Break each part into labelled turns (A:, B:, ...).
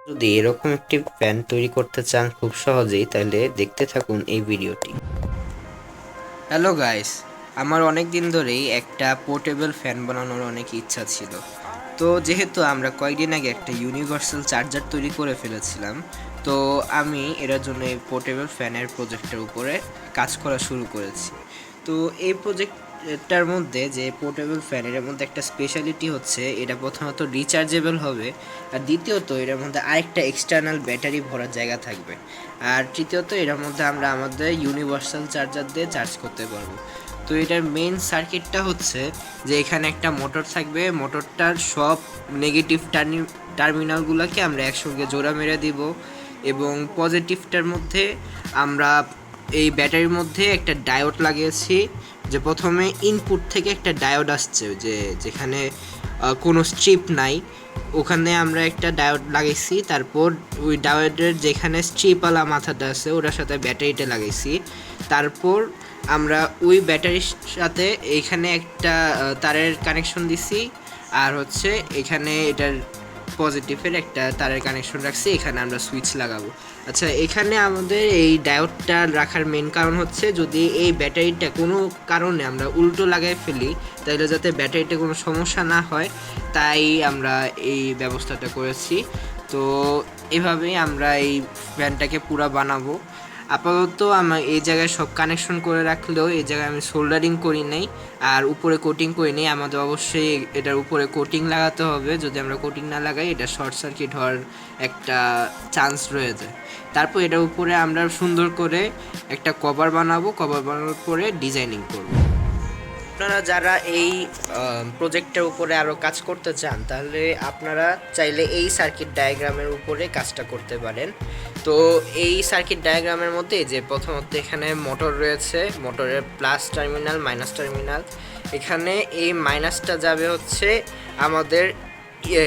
A: যদি এরকম একটি ফ্যান তৈরি করতে চান খুব সহজেই, তাহলে দেখতে থাকুন এই ভিডিওটি।
B: হ্যালো গাইস, আমার অনেক দিন ধরেই একটা পোর্টেবল ফ্যান বানানোর অনেক ইচ্ছা ছিল। তো যেহেতু আমরা কয়েকদিন আগে একটা ইউনিভার্সাল চার্জার তৈরি করে ফেলেছিলাম, তো আমি এটার জন্য এই পোর্টেবল ফ্যানের প্রজেক্টের উপরে কাজ করা শুরু করেছি। তো এই প্রজেক্টটার মধ্যে যে পোর্টেবল ফ্যান, এর মধ্যে একটা স্পেশালিটি হচ্ছে এটা প্রথমত রিচার্জেবল হবে, আর দ্বিতীয়ত এটার মধ্যে আরেকটা এক্সটার্নাল ব্যাটারি ভরার জায়গা থাকবে, আর তৃতীয়ত এটার মধ্যে আমরা আমাদের ইউনিভার্সাল চার্জার দিয়ে চার্জ করতে পারবো। তো এটার মেইন সার্কিটটা হচ্ছে যে এখানে একটা মোটর থাকবে, মোটরটার সব নেগেটিভ টার্মিনালগুলোকে আমরা একসঙ্গে জোড়া মেরে দিব, এবং পজিটিভটার মধ্যে আমরা এই ব্যাটারির মধ্যে একটা ডায়োড লাগিয়েছি। যে প্রথমে ইনপুট থেকে একটা ডায়োড আসছে, যে যেখানে কোনো স্ট্রিপ নাই, ওখানে আমরা একটা ডায়োড লাগাইছি। তারপর ওই ডায়োডের যেখানে স্ট্রিপওয়ালা মাথাটা আছে ওটার সাথে ব্যাটারিটা লাগাইছি। তারপর আমরা ওই ব্যাটারির সাথে এইখানে একটা তারের কানেকশন দিছি, আর হচ্ছে এখানে এটার পজিটিভের একটা তারের কানেকশন রাখছি, এখানে আমরা সুইচ লাগাবো। আচ্ছা, এখানে আমাদের এই ডায়োডটা রাখার মেন কারণ হচ্ছে যদি এই ব্যাটারিটা কোনো কারণে আমরা উল্টো লাগাই ফেলি, তাহলে যাতে ব্যাটারিটা কোনো সমস্যা না হয়, তাই আমরা এই ব্যবস্থাটা করেছি। তো এভাবেই আমরা এই ফ্যানটাকে পুরা বানাবো। আপাতত আমার এই জায়গায় সব কানেকশন করে রাখলেও এই জায়গায় আমি সোল্ডারিং করি নাই, আর উপরে কোটিং করি নাই। আমাদের অবশ্যই এটার উপরে কোটিং লাগাতে হবে, যদি আমরা কোটিং না লাগাই এটা শর্ট সার্কিট হওয়ার একটা চান্স রয়ে যায়। তারপর এটার উপরে আমরা সুন্দর করে একটা কভার বানাবো, কভার বানানোর পরে ডিজাইনিং করবো। আপনারা যারা এই প্রজেক্টের উপরে আরও কাজ করতে চান, তাহলে আপনারা চাইলে এই সার্কিট ডায়াগ্রামের উপরে কাজটা করতে পারেন। তো এই সার্কিট ডায়াগ্রামের মধ্যে যে প্রথমত এখানে মোটর রয়েছে, মোটরের প্লাস টার্মিনাল, মাইনাস টার্মিনাল। এখানে এই মাইনাসটা যাবে হচ্ছে আমাদের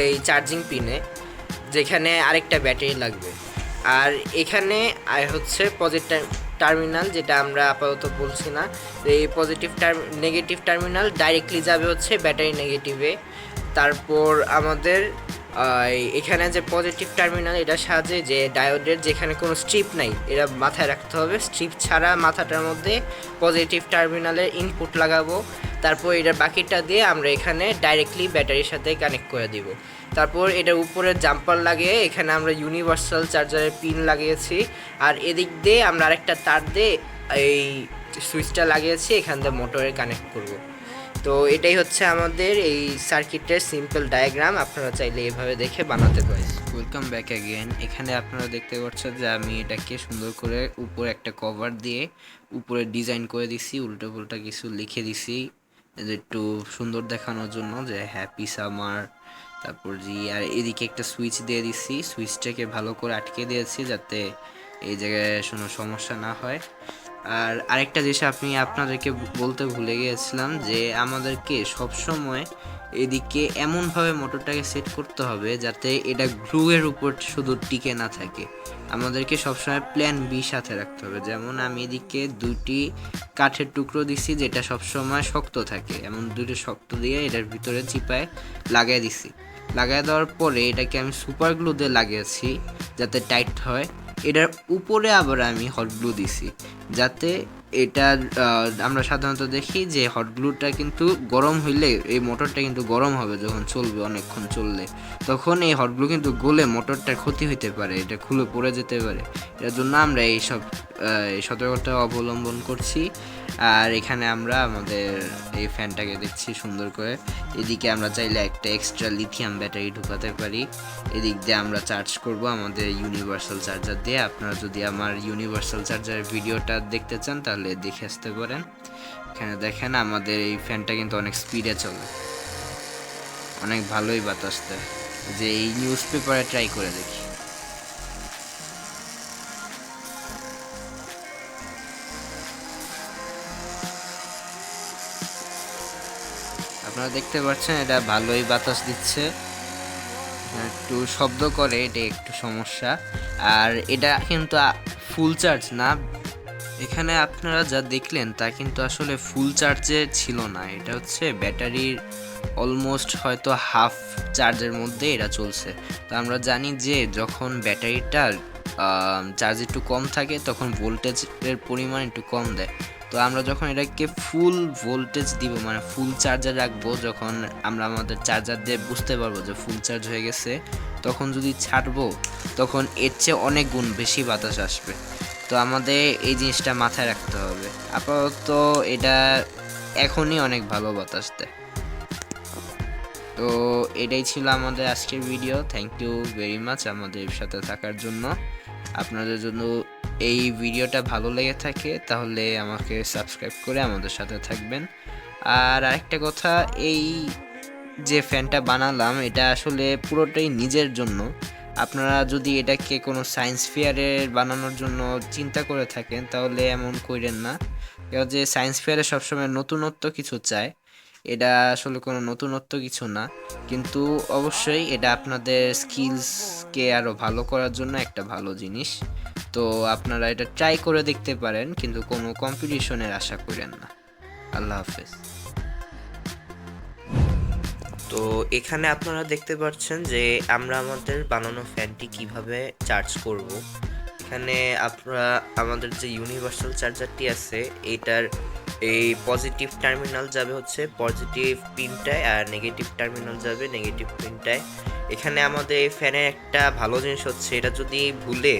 B: এই চার্জিং পিনে, যেখানে আরেকটা ব্যাটারি লাগবে। আর এখানে হচ্ছে পজিটিভ টার্মিনাল, যেটা আমরা আপাতত বলছি না। এই নেগেটিভ টার্মিনাল ডাইরেক্টলি যাবে হচ্ছে ব্যাটারি নেগেটিভে। তারপর আমাদের এখানে যে পজিটিভ টার্মিনাল, এটার সাহায্যে যে ডায়োডের যেখানে কোনো স্ট্রিপ নাই এটা মাথায় রাখতে হবে, স্ট্রিপ ছাড়া মাথাটার মধ্যে পজিটিভ টার্মিনালের ইনপুট লাগাবো। তারপর এটার বাকিটা দিয়ে আমরা এখানে ডাইরেক্টলি ব্যাটারির সাথে কানেক্ট করে দিব। তারপর এটার উপরে জাম্পার লাগিয়ে এখানে আমরা ইউনিভার্সাল চার্জারের পিন লাগিয়েছি, আর এদিক দিয়ে আমরা আরেকটা তার দিয়ে এই সুইচটা লাগিয়েছি, এখান দিয়ে মোটরে কানেক্ট করব। তো এটাই হচ্ছে আমাদের এই সার্কিটের সিম্পল ডায়াগ্রাম। আপনারা চাইলে এভাবে দেখে বানাতে পারেন। Welcome back again. এখানে আপনারা দেখতে পাচ্ছেন যে আমি এটাকে সুন্দর করে উপরে একটা কভার দিয়ে উপরে ডিজাইন করে দিছি, উল্টো পুল্টা কিছু লিখে দিছি একটু সুন্দর দেখানোর জন্য, যে হ্যাপি সামার। তারপর আর এদিকে একটা সুইচ দিয়ে দিছি, সুইচটাকে ভালো করে আটকে দিয়েছি যাতে এই জায়গায় কোনো সমস্যা না হয়। আর আরেকটা জিনিস আপনাদেরকে বলতে ভুলে গিয়েছিলাম, যে আমাদেরকে সবসময় এদিকে এমনভাবে মোটরটাকে সেট করতে হবে যাতে এটা গ্লুয়ের উপর শুধু টিকে না থাকে। আমাদেরকে সবসময় প্ল্যান বি সাথে রাখতে হবে। যেমন আমি এদিকে দুটি কাঠের টুকরো দিছি যেটা সবসময় শক্ত থাকে, এমন দুটো শক্ত দিয়ে এটার ভিতরে চিপায় লাগাই দিছি। লাগাই দেওয়ার পরে এটাকে আমি সুপার গ্লু দিয়ে লাগিয়েছি যাতে টাইট হয়। এটার উপরে আবার আমি হট গ্লু দিছি, যাতে এটা আমরা সাধারণত দেখি যে হট গ্লুটা কিন্তু গরম হইলে এই মোটরটা কিন্তু গরম হবে, যখন চলবে অনেকক্ষণ চললে তখন এই হট গ্লু কিন্তু গলে মোটরটার ক্ষতি হতে পারে, এটা খুলে পড়ে যেতে পারে। এর জন্য আমরা এইসব সতর্কতা অবলম্বন করছি। আর এখানে আমরা আমাদের এই ফ্যানটাকে দেখছি সুন্দর করে। এদিকে আমরা চাইলে একটা এক্সট্রা লিথিয়াম ব্যাটারি ঢুকাতে পারি। এদিক দিয়ে আমরা চার্জ করব আমাদের ইউনিভার্সাল চার্জার দিয়ে। আপনারা যদি আমার ইউনিভার্সাল চার্জারের ভিডিওটা দেখতে চান তাহলে দেখে আসতে পারেন। এখানে দেখেন আমাদের এই ফ্যানটা কিন্তু অনেক স্পিডে চলে, অনেক ভালোই বাতাস দেয়। যে এই নিউজ পেপারে ট্রাই করে দেখি। আপনারা দেখতে পাচ্ছেন এটা ভালোই বাতাস দিচ্ছে, একটু শব্দ করে, এটা একটু সমস্যা। আর এটা কিন্তু ফুল চার্জ না, এখানে আপনারা যা দেখলেন তা কিন্তু আসলে ফুল চার্জে ছিল না, এটা হচ্ছে ব্যাটারির অলমোস্ট হয়তো হাফ চার্জের মধ্যে এটা চলছে। তো আমরা জানি যে যখন ব্যাটারিটার চার্জ একটু কম থাকে তখন ভোল্টেজের পরিমাণ একটু কম দেয়। তো আমরা যখন এটাকে ফুল ভোল্টেজ দিব, মানে ফুল চার্জার রাখবো, যখন আমরা আমাদের চার্জার দিয়ে বুঝতে পারবো যে ফুল চার্জ হয়ে গেছে, তখন যদি ছাড়বো তখন এর চেয়ে অনেক গুণ বেশি বাতাস আসবে। তো আমাদের এই জিনিসটা মাথায় রাখতে হবে। আপাতত এটা এখনই অনেক ভালো বাতাস দেয়। তো এটাই ছিল আমাদের আজকের video. Thank you very much আমাদের সাথে থাকার জন্য। আপনাদের জন্য এই ভিডিওটা ভালো লেগে থাকে তাহলে আমাকে সাবস্ক্রাইব করে আমাদের সাথে থাকবেন। আর আরেকটা কথা, এই যে ফ্যানটা বানালাম এটা আসলে পুরোটাই নিজের জন্য। আপনারা যদি এটাকে কোনো সায়েন্স ফেয়ারে বানানোর জন্য চিন্তা করে থাকেন তাহলে এমন কইরেন না। কেউ যে সায়েন্স ফেয়ারে সবসময় নতুনত্ব কিছু চায়, এটা আসলে কোনো নতুনত্ব কিছু না, কিন্তু অবশ্যই এটা আপনাদের স্কিলসকে আরও ভালো করার জন্য একটা ভালো জিনিস। তো আপনারা এটা ট্রাই করে দেখতে পারেন, কিন্তু কোনো কম্পিটিশনের আশা করেন না। আল্লাহ হাফেজ।
A: তো এখানে আপনারা দেখতে পাচ্ছেন যে আমরা আমাদের বানানো ফ্যানটি কিভাবে চার্জ করব। এখানে আপনারা আমাদের যে ইউনিভার্সাল চার্জারটি আছে এটার এই পজিটিভ টার্মিনাল যাবে হচ্ছে পজিটিভ পিনটায়, আর নেগেটিভ টার্মিনাল যাবে নেগেটিভ পিনটায়। এখানে আমাদের এই ফ্যানের একটা ভালো জিনিস হচ্ছে এটা যদি ভুলে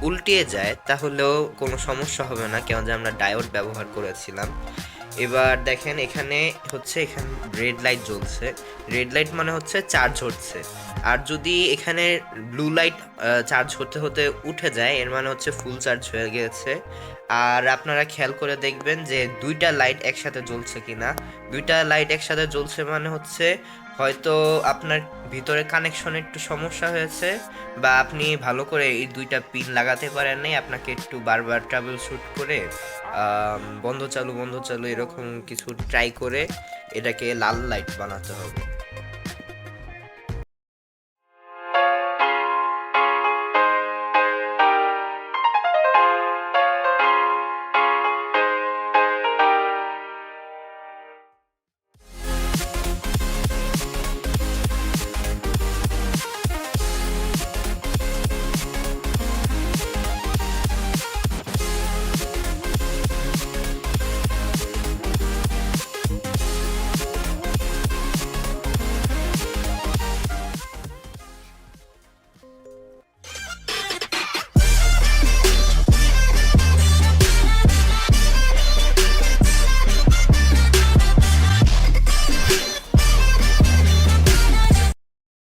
A: উল্টিয়ে যায় তাহলেও কোনো সমস্যা হবে না, কেন যে আমরা ডায়োড ব্যবহার করেছিলাম। এবার দেখেন এখানে হচ্ছে এখানে রেড লাইট জ্বলছে, রেড লাইট মানে হচ্ছে চার্জ হচ্ছে। আর যদি এখানে ব্লু লাইট চার্জ হতে হতে উঠে যায় এর মানে হচ্ছে ফুল চার্জ হয়ে গেছে। আর আপনারা খেয়াল করে দেখবেন যে দুইটা লাইট একসাথে জ্বলছে কিনা। দুইটা লাইট একসাথে জ্বলছে মানে হচ্ছে হয়তো আপনার ভিতরে কানেকশনে একটু সমস্যা হয়েছে, বা আপনি ভালো করে এই দুইটা পিন লাগাতে পারেন নাই। আপনাকে একটু বারবার ট্রাবল শুট করে বন্ধ চালু এরকম কিছু ট্রাই করে এটাকে লাল লাইট বানাতে হবে।